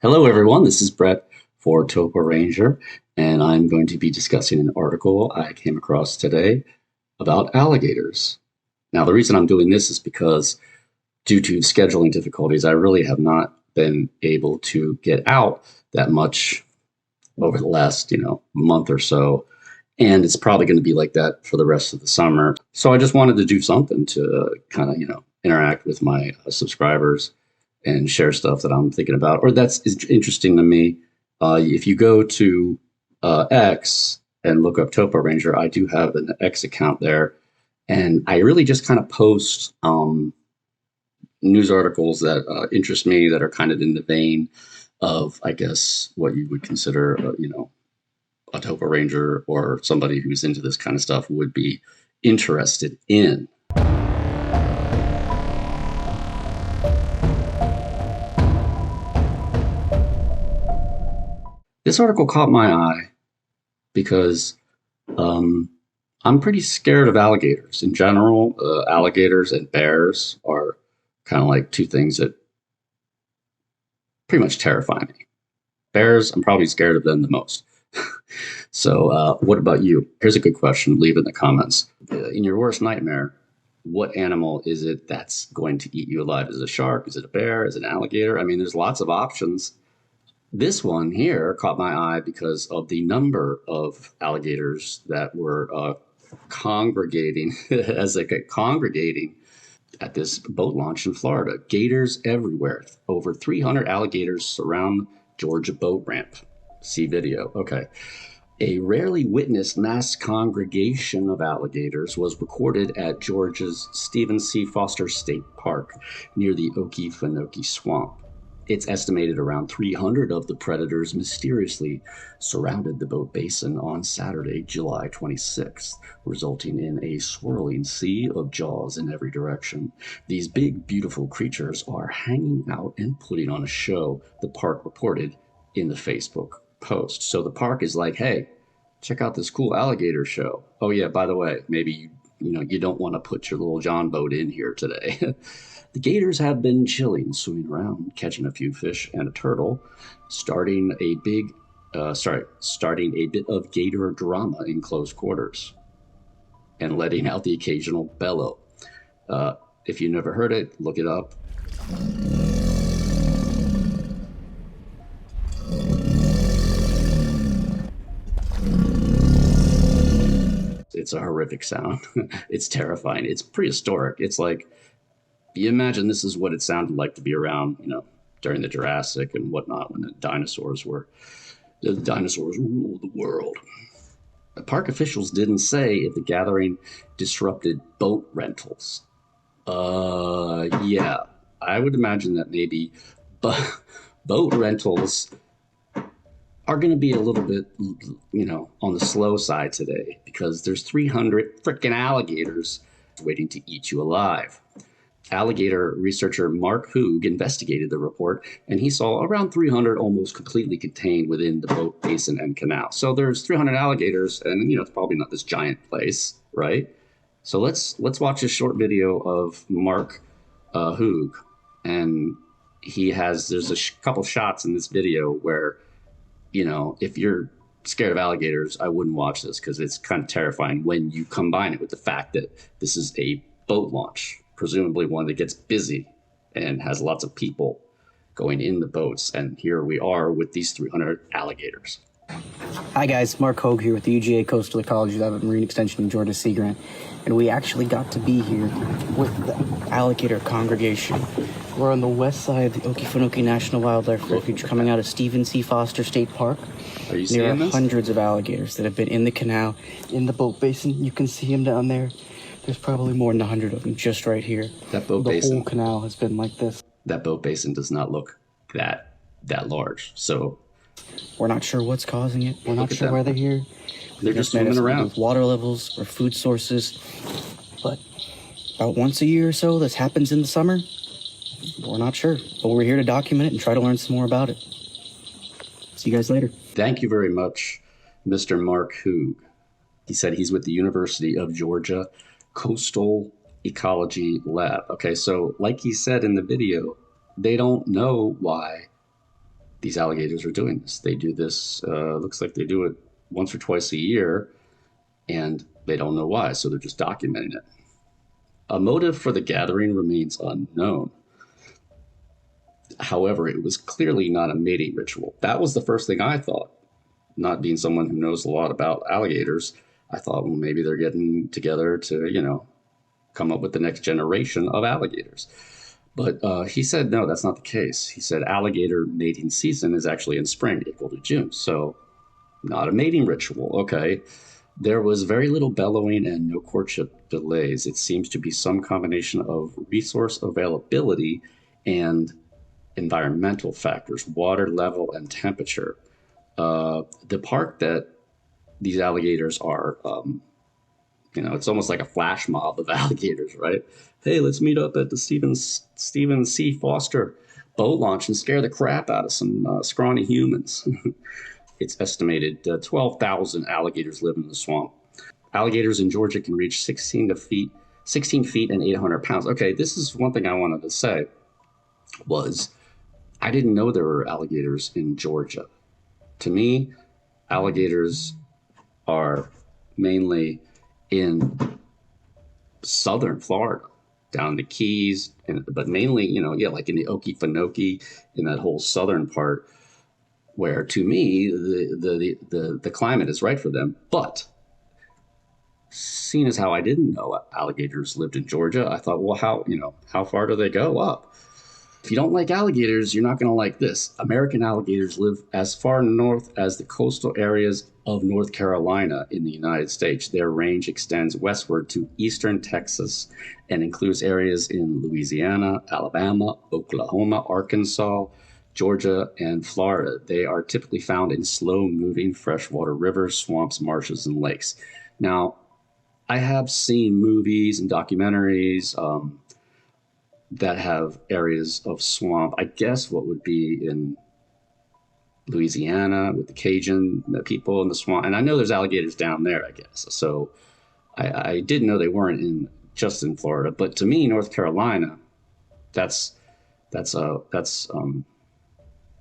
Hello, everyone. This is Brett for TopoRanger, and I'm going to be discussing an article I came across today about alligators. Now, the reason I'm doing this is because, due to scheduling difficulties, I really have not been able to get out that much over the last, month or so, and it's probably going to be like that for the rest of the summer. So I just wanted to do something to kind of, interact with my subscribers and share stuff that I'm thinking about or that's interesting to me. If you go to X and look up TopoRanger, I do have an X account there, and I really just kind of post news articles that interest me that are kind of in the vein of, I guess, what you would consider, a TopoRanger or somebody who's into this kind of stuff would be interested in. This article caught my eye because um, I'm pretty scared of alligators in general. Alligators and bears are kind of like two things that pretty much terrify me. Bears, I'm probably scared of them the most. So, what about you? Here's a good question. Leave it in the comments. In your worst nightmare, what animal is it that's going to eat you alive? Is it a shark? Is it a bear? Is it an alligator? I mean, there's lots of options. This one here caught my eye because of the number of alligators that were congregating congregating at this boat launch in Florida. Gators everywhere. Over 300 alligators surround Georgia boat ramp. See video. Okay. A rarely witnessed mass congregation of alligators was recorded at Georgia's Stephen C. Foster State Park near the Okefenokee Swamp. It's estimated around 300 of the predators mysteriously surrounded the boat basin on Saturday, July 26th, resulting in a swirling sea of jaws in every direction. These big, beautiful creatures are hanging out and putting on a show, the park reported in the Facebook post. So the park is like, hey, check out this cool alligator show. Oh yeah, by the way, maybe you don't want to put your little John boat in here today. The gators have been chilling, swimming around, catching a few fish and a turtle, starting a bit of gator drama in close quarters, and letting out the occasional bellow. If you never heard it, look it up. It's a horrific sound. It's terrifying. It's prehistoric. It's like, you imagine this is what it sounded like to be around, during the Jurassic and whatnot when the dinosaurs ruled the world. The park officials didn't say if the gathering disrupted boat rentals. Yeah, I would imagine that maybe, but boat rentals are going to be a little bit, on the slow side today because there's 300 freaking alligators waiting to eat you alive. Alligator researcher Mark Hoog investigated the report, and he saw around 300 almost completely contained within the boat basin and canal. So there's 300 alligators, and it's probably not this giant place, right? So let's watch a short video of Mark Hoog, and there's a couple shots in this video where if you're scared of alligators, I wouldn't watch this because it's kind of terrifying when you combine it with the fact that this is a boat launch, presumably one that gets busy and has lots of people going in the boats. And here we are with these 300 alligators. Hi guys, Mark Hogue here with the UGA Coastal Ecology Lab at Marine Extension in Georgia Sea Grant, and we actually got to be here with the alligator congregation. We're on the west side of the Okefenokee National Wildlife Refuge, coming out of Stephen C. Foster State Park. Are you seeing this? There are hundreds of alligators that have been in the canal, in the boat basin. You can see them down there. There's probably more than 100 of them just right here. That boat basin. The whole canal has been like this. That boat basin does not look that large. So we're not sure what's causing it. We're not sure why they're here. They're just swimming around. With water levels or food sources. But about once a year or so, this happens in the summer. We're not sure. But we're here to document it and try to learn some more about it. See you guys later. Thank you very much, Mr. Mark Hoog. He said he's with the University of Georgia Coastal Ecology Lab. Okay, so like he said in the video, they don't know why these alligators are doing this. They do this, looks like they do it once or twice a year, and they don't know why, so they're just documenting it. A motive for the gathering remains unknown. However, it was clearly not a mating ritual. That was the first thing I thought. Not being someone who knows a lot about alligators, I thought, well, maybe they're getting together to, come up with the next generation of alligators. But he said, no, that's not the case. He said alligator mating season is actually in spring, April to June. So not a mating ritual. Okay. There was very little bellowing and no courtship delays. It seems to be some combination of resource availability and environmental factors, water level and temperature. The park that these alligators are, it's almost like a flash mob of alligators, right? Hey, let's meet up at the Stephen C. Foster boat launch and scare the crap out of some scrawny humans. It's estimated 12,000 alligators live in the swamp. Alligators in Georgia can reach 16 feet and 800 pounds. Okay, this is one thing I wanted to say was I didn't know there were alligators in Georgia. To me, alligators are mainly in southern Florida, down the Keys, but mainly, like in the Okefenokee, in that whole southern part, where to me the climate is right for them. But seeing as how I didn't know alligators lived in Georgia, I thought, well, how far do they go up? If you don't like alligators, you're not going to like this. American alligators live as far north as the coastal areas of North Carolina in the United States. Their range extends westward to eastern Texas and includes areas in Louisiana, Alabama, Oklahoma, Arkansas, Georgia, and Florida. They are typically found in slow-moving freshwater rivers, swamps, marshes, and lakes. Now, I have seen movies and documentaries that have areas of swamp. I guess what would be in Louisiana with the Cajun people in the swamp. And I know there's alligators down there, I guess. So I didn't know they weren't just in Florida. But to me, North Carolina, that's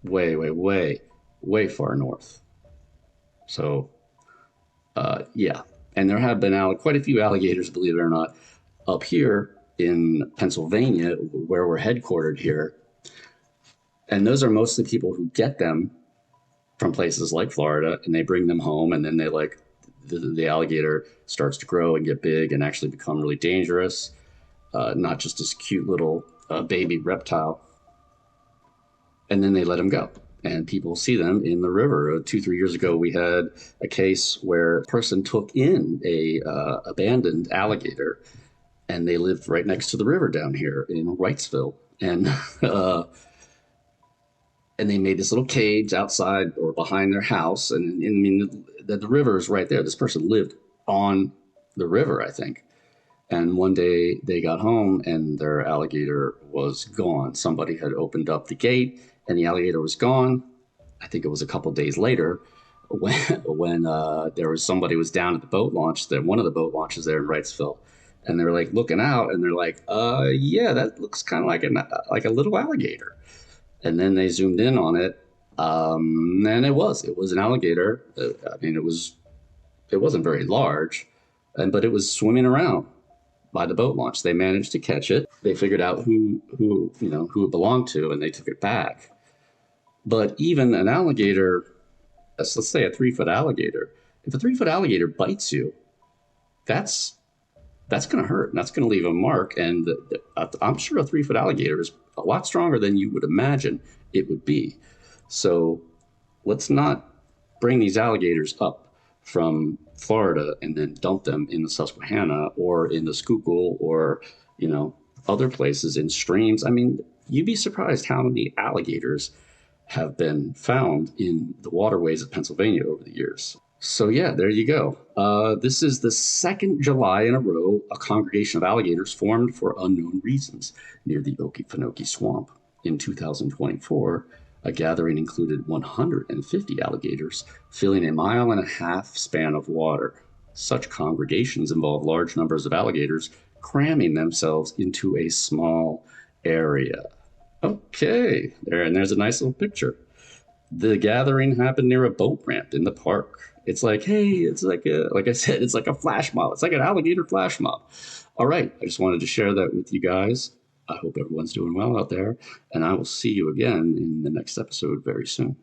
way far north. So yeah. And there have been quite a few alligators, believe it or not, up here in Pennsylvania, where we're headquartered here. And those are mostly people who get them from places like Florida, and they bring them home, and then the alligator starts to grow and get big and actually become really dangerous, not just this cute little baby reptile. And then they let them go. And people see them in the river. 2-3 years ago, we had a case where a person took in a abandoned alligator, and they lived right next to the river down here in Wrightsville. And and they made this little cage outside or behind their house. And I mean, the river is right there. This person lived on the river, I think. And one day they got home and their alligator was gone. Somebody had opened up the gate and the alligator was gone. I think it was a couple of days later when there was somebody was down at the boat launch, one of the boat launches there in Wrightsville. And they're like looking out, and they're like, yeah, that looks kind of like a little alligator. And then they zoomed in on it, and it was an alligator. I mean, it wasn't very large, but it was swimming around by the boat launch. They managed to catch it. They figured out who it belonged to, and they took it back. But even an alligator, let's say a 3-foot alligator, if a 3-foot alligator bites you, that's going to hurt, and that's going to leave a mark. And I'm sure a 3-foot alligator is a lot stronger than you would imagine it would be. So let's not bring these alligators up from Florida and then dump them in the Susquehanna or in the Schuylkill or, other places in streams. I mean, you'd be surprised how many alligators have been found in the waterways of Pennsylvania over the years. So yeah, there you go. This is the second July in a row a congregation of alligators formed for unknown reasons near the Okefenokee Swamp. In 2024, a gathering included 150 alligators filling a 1.5 mile span of water. Such congregations involve large numbers of alligators cramming themselves into a small area. Okay, there's a nice little picture. The gathering happened near a boat ramp in the park. It's like, hey, it's like I said, it's like a flash mob. It's like an alligator flash mob. All right, I just wanted to share that with you guys. I hope everyone's doing well out there, and I will see you again in the next episode very soon.